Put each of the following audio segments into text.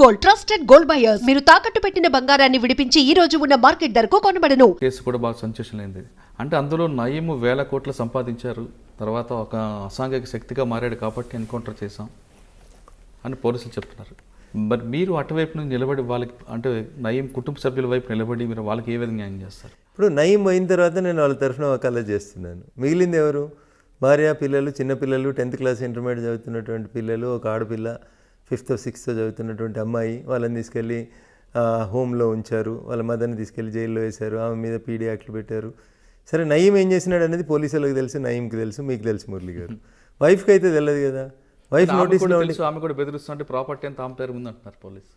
Gold, trusted gold buyers. మీరు తాకట్టు పెట్టిన బంగారాన్ని విడిపించి ఈ రోజు ఉన్న మార్కెట్ ధరకు కొనబడను. కేసు కూడా బాగా సెన్సేషన్ అయింది. అంటే అందులో నయీం వేల కోట్లు సంపాదించారు, తర్వాత ఒక అసాంఘిక శక్తిగా మారాడు కాబట్టి ఎన్కౌంటర్ చేశాం అని పోలీసులు చెప్తున్నారు. మరి మీరు అటువైపు నుంచి నిలబడి వాళ్ళకి, అంటే నయీం కుటుంబ సభ్యుల వైపు నిలబడి మీరు వాళ్ళకి ఏ విధంగా న్యాయం చేస్తారు? ఇప్పుడు నయీం అయిన తర్వాత నేను వాళ్ళ తరఫున వకాలత్ చేస్తున్నాను. మిగిలింది ఎవరు? భార్య, పిల్లలు, చిన్నపిల్లలు, 10th క్లాస్ ఇంటర్మీడియట్ చదువుతున్నటువంటి పిల్లలు, ఒక ఆడపిల్ల 5th 6th చదువుతున్నటువంటి అమ్మాయి. వాళ్ళని తీసుకెళ్ళి హోమ్లో ఉంచారు, వాళ్ళ మదర్ని తీసుకెళ్ళి జైల్లో వేశారు, ఆమె మీద పీడీ యాక్ట్లు పెట్టారు. సరే, నయీం ఏం చేసినాడు అనేది పోలీసులకు తెలుసు, నయీంకి తెలుసు, మీకు తెలుసు మురళి గారు. వైఫ్కి అయితే తెలియదు కదా. వైఫ్ నోటీస్లో ఆమె కూడా బెదిరిస్తుంటే ప్రాపర్టీ అంతా ఆమె పేరు ఉంది అంటున్నారు పోలీసు.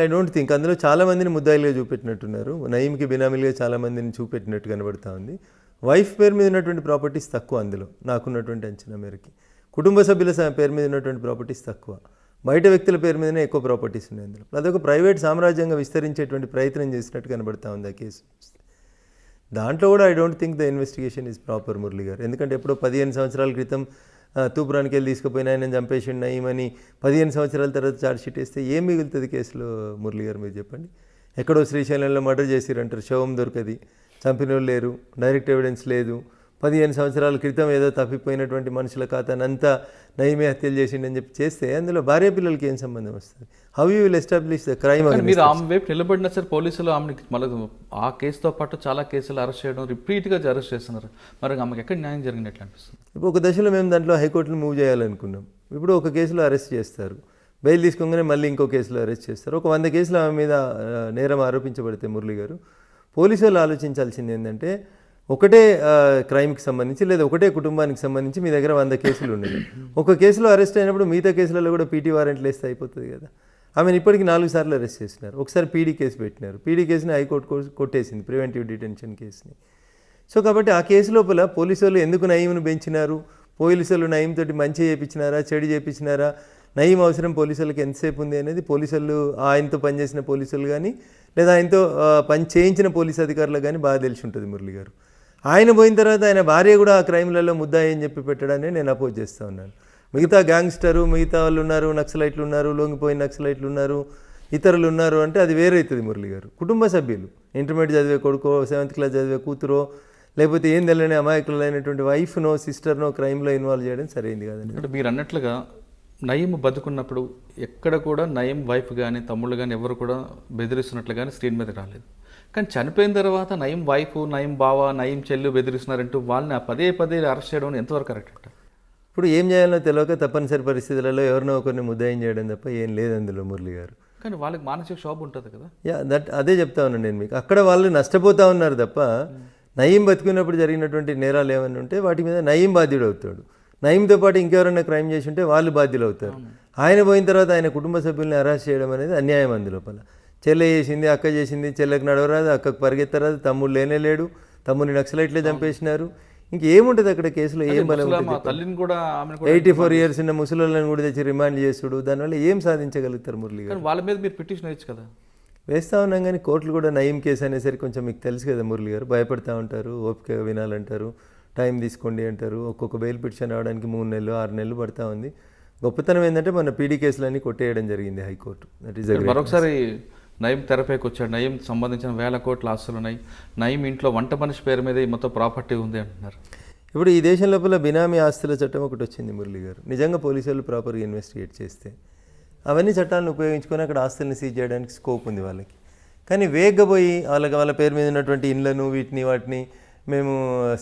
ఐ డోంట్ థింక్ అందులో చాలామందిని ముద్దాయిలుగా చూపెట్టినట్టున్నారు. నయీంకి బినామీలుగా చాలామందిని చూపెట్టినట్టు కనబడుతూ ఉంది. వైఫ్ పేరు మీద ఉన్నటువంటి ప్రాపర్టీస్ తక్కువ, అందులో నాకున్నటువంటి అంచనా మేరకి. కుటుంబ సభ్యుల పేరు మీద ఉన్నటువంటి ప్రాపర్టీస్ తక్కువ, బయట వ్యక్తుల పేరు మీదనే ఎక్కువ ప్రాపర్టీస్ ఉన్నాయి అందులో. అదొక ప్రైవేట్ సామ్రాజ్యంగా విస్తరించేటువంటి ప్రయత్నం చేసినట్టు కనబడుతూ ఉంది ఆ కేసు. దాంట్లో కూడా I don't think the investigation is proper Murali గారు. ఎందుకంటే ఎప్పుడో 15 సంవత్సరాల క్రితం తూపురానికి వెళ్ళి తీసుకుపోయిన ఆయన చంపేసిండు నయీమని 15 సంవత్సరాల తర్వాత ఛార్జ్షీట్ వేస్తే ఏం మిగులుతుంది కేసులో మురళి గారు? మీరు చెప్పండి. ఎక్కడో శ్రీశైలంలో మర్డర్ చేసిరంటారు, శవం దొరకది, చంపిన వాళ్ళు లేరు, డైరెక్ట్ ఎవిడెన్స్ లేదు. 15 సంవత్సరాల క్రితం ఏదో తప్పిపోయినటువంటి మనుషుల ఖాతానంతా నయీమే హత్యలు చేసిండని చెప్పి చేస్తే అందులో భార్య పిల్లలకి ఏం సంబంధం వస్తుంది? How you will establish the crime? మీరు ఆమె వైపు నిలబడిన సార్ పోలీసులు ఆమెకి మళ్ళీ ఆ కేసుతో పాటు చాలా కేసులు అరెస్ట్ చేయడం, రిపీట్గా అరెస్ట్ చేస్తున్నారు. మరి ఆమెకి ఎక్కడ న్యాయం జరిగినట్లు అనిపిస్తుంది? ఇప్పుడు ఒక దశలో మేము దాంట్లో హైకోర్టును మూవ్ చేయాలనుకున్నాం. ఇప్పుడు ఒక కేసులో అరెస్ట్ చేస్తారు, బెయిల్ తీసుకోగానే మళ్ళీ ఇంకో కేసులో అరెస్ట్ చేస్తారు. ఒక 100 కేసులు ఆమె మీద నేరం ఆరోపించబడితే మురళి గారు, పోలీసు వాళ్ళు ఆలోచించాల్సింది ఏంటంటే, ఒకటే క్రైమ్కి సంబంధించి లేదా ఒకటే కుటుంబానికి సంబంధించి మీ దగ్గర 100 కేసులు ఉన్నాయి. ఒక కేసులో అరెస్ట్ అయినప్పుడు మిగతా కేసులలో కూడా పీటీ వారెంట్లు వేస్తే అయిపోతుంది కదా. ఆమెను ఇప్పటికి 4 సార్లు అరెస్ట్ చేసినారు. ఒకసారి పీడీ కేసు పెట్టినారు, పీడీ కేసుని హైకోర్టు కొట్టేసింది, ప్రివెంటివ్ డిటెన్షన్ కేసుని. సో కాబట్టి ఆ కేసు లోపల పోలీసు వాళ్ళు ఎందుకు నయీంను పెంచినారు, పోలీసు వాళ్ళు నయీం తోటి మంచి చేయించినారా, చెడు చేయించినారా, నయీం అవసరం పోలీసులకు ఎంతసేపు ఉంది అనేది పోలీసులు, ఆయనతో పనిచేసిన పోలీసులు కానీ లేదా ఆయనతో పని చేయించిన పోలీసు అధికారులకు కానీ బాగా తెలిసి ఉంటుంది మురళి గారు. ఆయన పోయిన తర్వాత ఆయన భార్య కూడా ఆ క్రైమ్లలో ముద్దాయి అని చెప్పి పెట్టడాన్ని నేను అపోజ్ చేస్తూ ఉన్నాను. మిగతా గ్యాంగ్స్టరు, మిగతా వాళ్ళు ఉన్నారు, నక్సలైట్లు ఉన్నారు, లొంగిపోయిన నక్సలైట్లు ఉన్నారు, ఇతరులు ఉన్నారు అంటే అది వేరైతుంది మురళి గారు. కుటుంబ సభ్యులు, ఇంటర్మీడియట్ చదివే కొడుకో, 7th క్లాస్ చదివే కూతురో, లేకపోతే ఏం తెలియని అమాయకులైనటువంటి వైఫ్నో సిస్టర్నో క్రైమ్లో ఇన్వాల్వ్ చేయడం సరైంది కాదండి. అంటే మీరు అన్నట్లుగా నయీం బతుకున్నప్పుడు ఎక్కడ కూడా నయీం వైఫ్ కానీ తమ్ముళ్ళు కానీ ఎవరు కూడా బెదిరిస్తున్నట్లు కానీ స్క్రీన్ మీద రాలేదు. కానీ చనిపోయిన తర్వాత నయీం వైఫ్, నయీం బావ, నయీం చెల్లు బెదిరిస్తున్నారంటూ వాళ్ళని పదే అరెస్ట్ చేయడం ఎంతవరకు కరెక్ట్ అంట? ఇప్పుడు ఏం చేయాలో తెలియక తప్పనిసరి పరిస్థితులలో ఎవరినో ఒకరిని ముద్దాయం చేయడం తప్ప ఏం లేదు అందులో మురళి గారు. కానీ వాళ్ళకి మానసిక క్షోభ ఉంటుంది కదా. అదే చెప్తా ఉన్నాను నేను మీకు. అక్కడ వాళ్ళు నష్టపోతూ ఉన్నారు తప్ప నయీం బతుకున్నప్పుడు జరిగినటువంటి నేరాలు ఏమైనా ఉంటే వాటి మీద నయీం బాధ్యుడు అవుతాడు. నయీంతో పాటు ఇంకెవరైనా క్రైమ్ చేసి ఉంటే వాళ్ళు బాధ్యులు అవుతారు. ఆయన పోయిన తర్వాత ఆయన కుటుంబ సభ్యుల్ని అరెస్ట్ చేయడం అనేది అన్యాయం. అందులోపల చెల్లె చేసింది, అక్క చేసింది, చెల్లెకి నడవరాదు, అక్కకు పరిగెత్తరాదు, తమ్ముడు లేనే లేడు, తమ్ముడిని నక్సలైట్లే చంపేసినారు. ఇంకేముంటుంది అక్కడ కేసులో? ఏం బలం? 84 years ఉన్న ముసలిని కూడా తెచ్చి రిమాండ్ చేసుడు, దానివల్ల ఏం సాధించగలుగుతారు మురళి గారు? వాళ్ళ మీద మీరు పిటిషన్ వేయచ్చు కదా. వేస్తూ ఉన్నాం కానీ కోర్టులు కూడా నయీం కేసు అనేసరికి కొంచెం మీకు తెలుసు కదా మురళి గారు, భయపడతా ఉంటారు, ఓపికగా వినాలంటారు, టైం తీసుకోండి అంటారు. ఒక్కొక్క బెయిల్ పిటిషన్ రావడానికి 3 నెలలు 6 నెలలు పడతా ఉంది. గొప్పతనం ఏంటంటే మన పీడీ కేసులన్నీ కొట్టేయడం జరిగింది హైకోర్టు. దట్ ఈస్ మరొకసారి నయీం తెరపైకి వచ్చాడు. నయీం సంబంధించిన 1000 కోట్ల ఆస్తులు ఉన్నాయి. నయీం ఇంట్లో వంట మనిషి పేరు మీద మొత్తం ప్రాపర్టీ ఉంది అంటున్నారు. ఇప్పుడు ఈ దేశం లోపల బినామీ ఆస్తుల చట్టం ఒకటి వచ్చింది మురళి గారు. నిజంగా పోలీసు వాళ్ళు ప్రాపర్గా ఇన్వెస్టిగేట్ చేస్తే అవన్నీ చట్టాలను ఉపయోగించుకొని అక్కడ ఆస్తుల్ని సీజ్ చేయడానికి స్కోప్ ఉంది వాళ్ళకి. కానీ వేగగా పోయి వాళ్ళ పేరు మీద ఉన్నటువంటి ఇండ్లను వాటిని మేము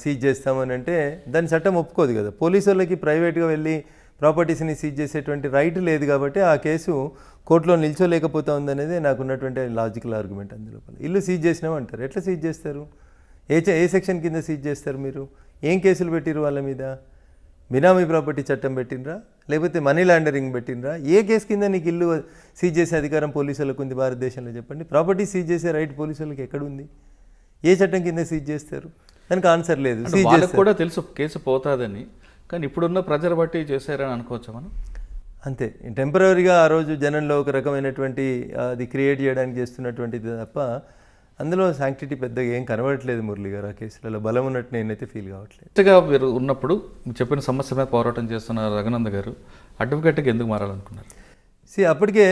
సీజ్ చేస్తామని అంటే దాని చట్టం ఒప్పుకోదు కదా. పోలీసు వాళ్ళకి ప్రైవేట్గా వెళ్ళి ప్రాపర్టీస్ని సీజ్ చేసేటువంటి రైట్ లేదు కాబట్టి ఆ కేసు కోర్టులో నిల్చోలేకపోతా ఉందనేది నాకు ఉన్నటువంటి లాజికల్ ఆర్గ్యుమెంట్. అందులోపల ఇల్లు సీజ్ చేసినామంటారు, ఎట్లా సీజ్ చేస్తారు? ఏ సెక్షన్ కింద సీజ్ చేస్తారు? మీరు ఏం కేసులు పెట్టిరు వాళ్ళ మీద? బినామీ ప్రాపర్టీ చట్టం పెట్టినరా, లేకపోతే మనీ లాండరింగ్ పెట్టినరా? ఏ కేసు కింద నీకు ఇల్లు సీజ్ చేసే అధికారం పోలీసులకు ఉంది భారతదేశంలో? చెప్పండి. ప్రాపర్టీ సీజ్ చేసే రైట్ పోలీసులకు ఎక్కడుంది? ఏ చట్టం కింద సీజ్ చేస్తారు? దానికి ఆన్సర్ లేదు. వాళ్ళకి కూడా తెలుసు కేసు పోతుందని, కానీ ఇప్పుడున్న ప్రజలు బట్టి చేశారని అనుకోవచ్చా మనం? అంతే, టెంపరీగా ఆ రోజు జనంలో ఒక రకమైనటువంటి అది క్రియేట్ చేయడానికి చేస్తున్నటువంటిది తప్ప అందులో శాంక్టిటీ పెద్దగా ఏం కనబడట్లేదు మురళి గారు. ఆ కేసులలో బలం ఉన్నట్టు నేనైతే ఫీల్ కావట్లేదు. కొత్తగా మీరు ఉన్నప్పుడు చెప్పిన సమస్య మీద పోరాటం చేస్తున్న రఘునంద్ గారు అడ్వకేట్గా ఎందుకు మారాలనుకున్నారు? అప్పటికే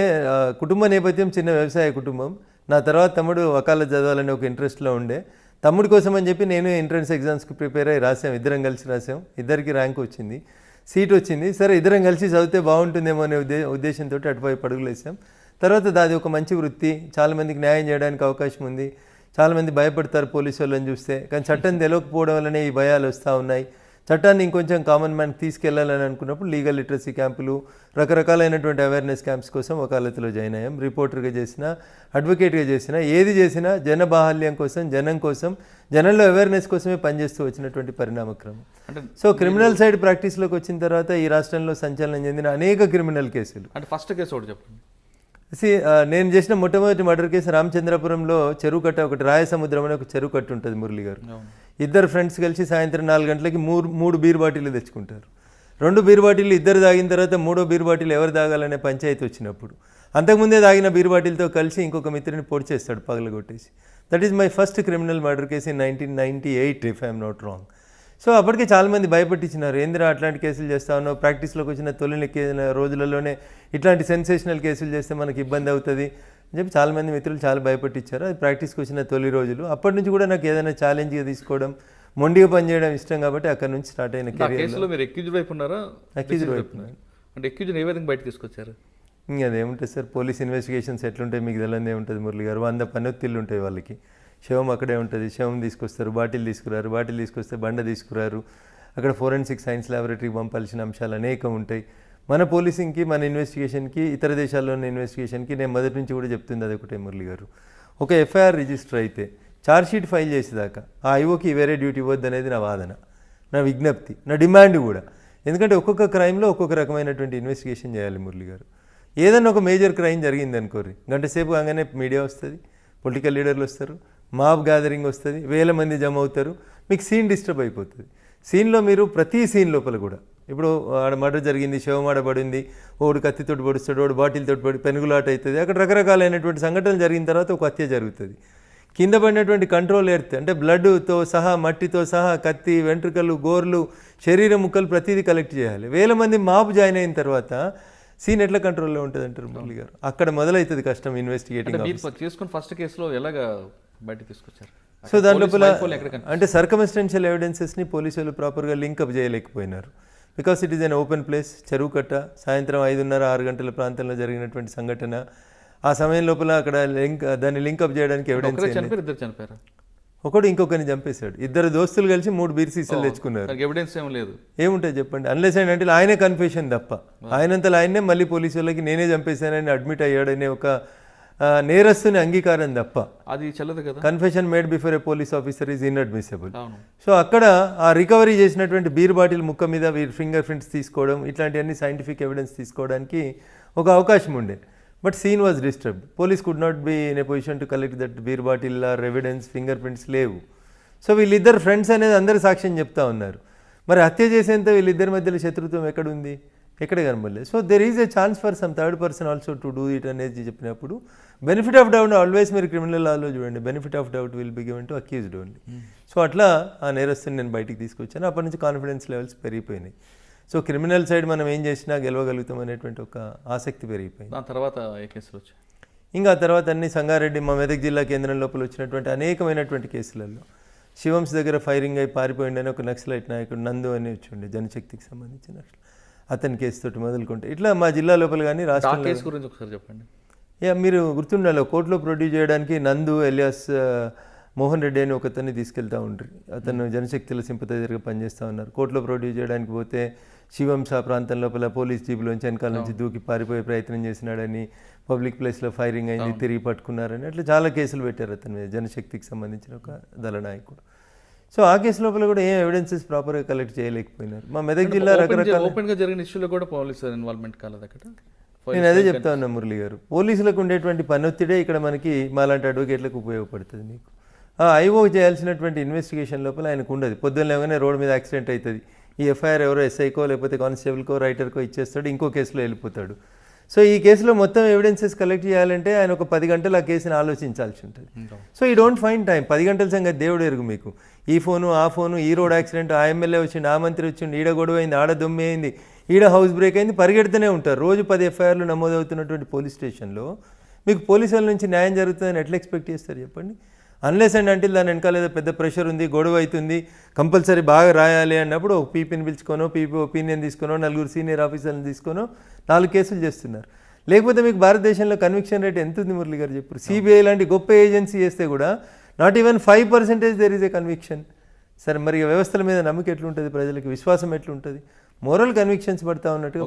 కుటుంబ నేపథ్యం చిన్న వ్యవసాయ కుటుంబం. నా తర్వాత తమ్ముడు వకాలత్ చదవాలని ఒక ఇంట్రెస్ట్లో ఉండే. తమ్ముడి కోసం అని చెప్పి నేను ఎంట్రన్స్ ఎగ్జామ్స్కి ప్రిపేర్ అయ్యి రాసాం. ఇద్దరం కలిసి రాసాం. ఇద్దరికి ర్యాంక్ వచ్చింది, సీట్ వచ్చింది. సరే ఇద్దరం కలిసి చదివితే బాగుంటుందేమో అనే ఉద్దేశంతో అటువైపు అడుగులు వేసాం. తర్వాత అది ఒక మంచి వృత్తి, చాలామందికి న్యాయం చేయడానికి అవకాశం ఉంది. చాలామంది భయపడతారు పోలీసు వాళ్ళని చూస్తే, కానీ చట్టం తెలియకపోవడం వల్లనే ఈ భయాలు వస్తూ ఉన్నాయి. చట్టాన్ని ఇంకొంచెం కామన్ మ్యాన్కి తీసుకెళ్లాలని అనుకున్నప్పుడు లీగల్ లిటరసీ క్యాంపులు, రకరకాలైనటువంటి అవేర్నెస్ క్యాంప్స్ కోసం వకాలత్లో జాయిన్ అయ్యాం. రిపోర్టర్గా చేసినా, అడ్వకేట్గా చేసినా, ఏది చేసినా జన బాహల్యం కోసం, జనం కోసం, జనంలో అవేర్నెస్ కోసమే పనిచేస్తూ వచ్చినటువంటి పరిణామక్రమం. సో క్రిమినల్ సైడ్ ప్రాక్టీస్లోకి వచ్చిన తర్వాత ఈ రాష్ట్రంలో సంచలనం చెందిన అనేక క్రిమినల్ కేసులు. అంటే ఫస్ట్ కేసు ఒకటి చెప్పండి. నేను చేసిన మొట్టమొదటి మర్డర్ కేసు రామచంద్రపురంలో చెరువు కట్ట, ఒకటి రాయసముద్రం అనే ఒక చెరువు కట్ట ఉంటుంది మురళి గారు. ఇద్దరు ఫ్రెండ్స్ కలిసి సాయంత్రం 4 గంటలకి మూడు బీర్ బాటిల్ తెచ్చుకుంటారు. 2 బీర్ బాటిల్ ఇద్దరు తాగిన తర్వాత 3వ బీర్ బాటిల్ ఎవరు తాగాలనే పంచాయతీ వచ్చినప్పుడు అంతకుముందే తాగిన బీర్ బాటిల్తో కలిసి ఇంకొక మిత్రుని పొడి చేస్తాడు పగలగొట్టేసి. That is my first criminal murder case in 1998 if I'm not wrong. So అప్పటికే చాలామంది భయపట్టించినారు, ఏందిరా అట్లాంటి కేసులు చేస్తా ఉన్నావు, ప్రాక్టీస్లోకి వచ్చిన తొలి రోజులలోనే ఇట్లాంటి సెన్సేషనల్ కేసులు చేస్తే మనకి ఇబ్బంది అవుతుంది అని చెప్పి చాలామంది మిత్రులు చాలా భయపట్టించారు. అది ప్రాక్టీస్కి వచ్చిన తొలి రోజులు. అప్పటి నుంచి కూడా నాకు ఏదైనా ఛాలెంజ్గా తీసుకోవడం, మొండిగా పనిచేయడం ఇష్టం కాబట్టి అక్కడ నుంచి స్టార్ట్ అయిన కేసులో మీరు అక్యూజ్డ్ వైపు ఉన్నారా? అక్యూజ్డ్ వైపు. అంటే అక్యూజ్డ్ ఏ విధంగా బయట తీసుకొచ్చారు? ఇంకా అదేముంటుంది సార్, పోలీస్ ఇన్వెస్టిగేషన్స్ ఎట్లుంటాయి మీకు తెలియదు ఏముంటుంది మురళి గారు. 100 పనొత్తిళ్ళు ఉంటాయి వాళ్ళకి. శవం అక్కడే ఉంటుంది, శవం తీసుకొస్తారు, బాటిల్ తీసుకొస్తే బండ తీసుకురారు. అక్కడ ఫోరెన్సిక్ సైన్స్ ల్యాబొరేటరీకి పంపాల్సిన అంశాలు అనేకం ఉంటాయి. మన పోలీసింగ్కి, మన ఇన్వెస్టిగేషన్కి, ఇతర దేశాల్లోని ఇన్వెస్టిగేషన్కి నేను మొదటి నుంచి కూడా చెప్తుంది అది ఒకటే మురళి గారు. ఒక ఎఫ్ఐఆర్ రిజిస్టర్ అయితే ఛార్జ్షీట్ ఫైల్ చేసేదాకా ఆ ఐఓకి వేరే డ్యూటీ ఇవ్వద్దు అనేది నా వాదన, నా విజ్ఞప్తి, నా డిమాండ్ కూడా. ఎందుకంటే ఒక్కొక్క క్రైమ్లో ఒక్కొక్క రకమైనటువంటి ఇన్వెస్టిగేషన్ చేయాలి మురళి గారు. ఏదన్నా ఒక మేజర్ క్రైమ్ జరిగింది అనుకోరి, గంట సేపు కాగానే మీడియా వస్తుంది, పొలిటికల్ లీడర్లు వస్తారు, మాబ్ గ్యాదరింగ్ వస్తుంది, 1000 మంది జమ అవుతారు, మీకు సీన్ డిస్టర్బ్ అయిపోతుంది. సీన్లో మీరు ప్రతి సీన్ లోపల కూడా ఇప్పుడు ఆడ మర్డర్ జరిగింది, శవం ఆడబడింది, ఓడు కత్తితోటి పొడుస్తాడు, ఓడు బాటిల్తోటి పడి పెనుగులాట అవుతుంది, అక్కడ రకరకాలైనటువంటి సంఘటనలు జరిగిన తర్వాత ఒక హత్య జరుగుతుంది. కింద పడినటువంటి కంట్రోల్ ఎర్త్ అంటే బ్లడ్తో సహా, మట్టితో సహా, కత్తి, వెంట్రుకలు, గోర్లు, శరీర ముక్కలు ప్రతిదీ కలెక్ట్ చేయాలి. 1000 మంది మాబ్ జాయిన్ అయిన తర్వాత సీన్ ఎట్లా కంట్రోల్లో ఉంటుంది అంటారు మురళి గారు. అక్కడ మొదలవుతుంది కష్టం ఇన్వెస్టిగేటింగ్. తీసుకుని ఫస్ట్ కేసులో ఎలాగా బయట తీసుకొచ్చారు? సో దాని లోపల అంటే సర్కమ్స్టెన్షియల్ ఎవిడెన్సెస్ని పోలీసు వాళ్ళు ప్రాపర్గా లింకప్ చేయలేకపోయినారు. Because it is an open place, చెరువు కట్ట, సాయంత్రం 5:30-6 గంటల ప్రాంతంలో జరిగినటువంటి సంఘటన. ఆ సమయం లోపల అక్కడ దాన్ని లింకప్ చేయడానికి ఎవిడెన్స్ చనిపోయారు, ఒకడు ఇంకొకరిని చంపేశాడు. 2 దోస్తులు కలిసి 3 బీర్ సీసాలు తెచ్చుకున్నారు. ఎవిడెన్స్ ఏం లేదు, ఏముంటుంది చెప్పండి, అన్లెస్ అంటే ఆయనే కన్ఫెషన్ తప్ప. ఆయనంతలో ఆయనే మళ్ళీ పోలీసు వాళ్ళకి నేనే చంపేశానని అడ్మిట్ అయ్యాడనే ఒక నేరస్తుని అంగీకారం తప్ప అది చెల్లదు కదా. Confession made before A police officer is inadmissible. So అక్కడ ఆ రికవరీ చేసినటువంటి బీర్ బాటిల్ ముక్క మీద ఫింగర్ ప్రింట్స్ తీసుకోవడం, ఇట్లాంటివన్నీ సైంటిఫిక్ ఎవిడెన్స్ తీసుకోవడానికి ఒక అవకాశం ఉండే. But scene was disturbed. Police could not be in a position to collect that beer bottle or evidence, fingerprints లేవు. సో వీళ్ళిద్దరు ఫ్రెండ్స్ అనేది అందరు సాక్ష్యం చెప్తా ఉన్నారు. మరి హత్య చేసేంత వీళ్ళిద్దరి మధ్యలో శత్రుత్వం ఎక్కడుంది, ఎక్కడ కనబడలేదు. So there is a chance for some third person also to do it అనేది చెప్పినప్పుడు బెనిఫిట్ ఆఫ్ డౌట్ ఆల్వేస్ మీరు క్రిమినల్ లాలో చూడండి, benefit of doubt will be given to accused only. So అట్లా ఆ నేరస్తుని నేను బయటికి తీసుకొచ్చాను. అప్పటి నుంచి కాన్ఫిడెన్స్ లెవెల్స్ పెరిగిపోయినాయి. సో క్రిమినల్ సైడ్ మనం ఏం చేసినా గెలవగలుగుతాం అనేటువంటి ఒక ఆసక్తి పెరిగిపోయింది. ఆ తర్వాత ఏ కేసులు వచ్చాయి? ఇంకా తర్వాత అన్ని సంగారెడ్డి, మా మెదక్ జిల్లా కేంద్రం లోపల వచ్చినటువంటి అనేకమైనటువంటి కేసులలో శివంస్ దగ్గర ఫైరింగ్ అయి పారిపోయిండని ఒక నక్సలైట్ నాయకుడు నందు అని వచ్చిండే, జనశక్తికి సంబంధించిన అతని కేసుతోటి మొదలుకుంటే ఇట్లా మా జిల్లా లోపల కానీ రాష్ట్రం కేసు గురించి ఒకసారి చెప్పండి. మీరు గుర్తుండాలి, కోర్టులో ప్రొడ్యూస్ చేయడానికి నందు ఎలియాస్ మోహన్ రెడ్డి అని ఒకతన్ని తీసుకెళ్తూ ఉంటారు. అతను జనశక్తిలో సింపథైజర్గా పనిచేస్తూ ఉన్నారు. కోర్టులో ప్రొడ్యూస్ చేయడానికి పోతే శివంస ప్రాంతం లోపల పోలీస్ జీబులోంచి వెనకాల నుంచి దూకి పారిపోయే ప్రయత్నం చేసినాడని, పబ్లిక్ ప్లేస్లో ఫైరింగ్ అయింది, తిరిగి పట్టుకున్నారని, అట్లా చాలా కేసులు పెట్టారు అతని మీద, జనశక్తికి సంబంధించిన ఒక దళ నాయకుడు. సో ఆ కేసు లోపల కూడా ఏం ఎవిడెన్సెస్ ప్రాపర్గా కలెక్ట్ చేయలేకపోయినారు. మా మెదక్ జిల్లా రకరకాల ఓపెన్గా జరిగిన ఇష్యూలో కూడా పోలీస్ ఇన్వాల్వ్మెంట్ కాలేదు అక్కడ. నేను అదే చెప్తా ఉన్నా మురళి గారు, పోలీసులకు ఉండేటువంటి పనొత్తిడే ఇక్కడ మనకి మాలాంటి అడ్వకేట్లకు ఉపయోగపడుతుంది. మీకు ఐఓ చేయాల్సినటువంటి ఇన్వెస్టిగేషన్ లోపల ఆయనకు ఉండదు. పొద్దున్న లేవగానే రోడ్డు మీద యాక్సిడెంట్ అవుతుంది, ఈ ఎఫ్ఐఆర్ ఎవరో ఎస్ఐకో లేకపోతే కానిస్టేబుల్కో రైటర్కో ఇచ్చేస్తాడు, ఇంకో కేసులో వెళ్ళిపోతాడు. సో ఈ కేసులో మొత్తం ఎవిడెన్సెస్ కలెక్ట్ చేయాలంటే ఆయన ఒక 10 గంటలు ఆ కేసుని ఆలోచించాల్సి ఉంటుంది. సో ఈ డోంట్ ఫైండ్ టైం. 10 గంటల సంగతి దేవుడు ఎరుగు మీకు. ఈ ఫోను, ఆ ఫోను, ఈ రోడ్ యాక్సిడెంట్, ఆ ఎమ్మెల్యే వచ్చిండు, ఆ మంత్రి వచ్చిండు, ఈడ గొడవ అయింది, ఆడ దొమ్మి అయింది, ఈడ హౌస్ బ్రేక్ అయింది, పరిగెడుతూనే ఉంటారు. రోజు 10 ఎఫ్ఐఆర్లు నమోదవుతున్నటువంటి పోలీస్ స్టేషన్లో మీకు పోలీసుల నుంచి న్యాయం జరుగుతుందని ఎట్లా ఎక్స్పెక్ట్ చేస్తారు చెప్పండి? అన్లెస్ అండ్ అంటే దాని వెనకాల ఏదో పెద్ద ప్రెషర్ ఉంది, గొడవ అవుతుంది, కంపల్సరీ బాగా రాయాలి అన్నప్పుడు ఒక పీపీని పిలుచుకోనో, పీపీ ఒపీనియన్ తీసుకోనో, 4 సీనియర్ ఆఫీసర్లను తీసుకోనో 4 కేసులు చేస్తున్నారు. లేకపోతే మీకు భారతదేశంలో కన్విక్షన్ రేట్ ఎంత ఉంది మురళి గారు చెప్పారు? సిబిఐ లాంటి గొప్ప ఏజెన్సీ చేస్తే కూడా not even 5% there is a conviction. సరే మరి వ్యవస్థల మీద నమ్మకం ఎట్లుంటుంది, ప్రజలకు విశ్వాసం ఎట్లుంటుంది? మోరల్ కన్విక్షన్స్ పడతా ఉన్నట్టుగా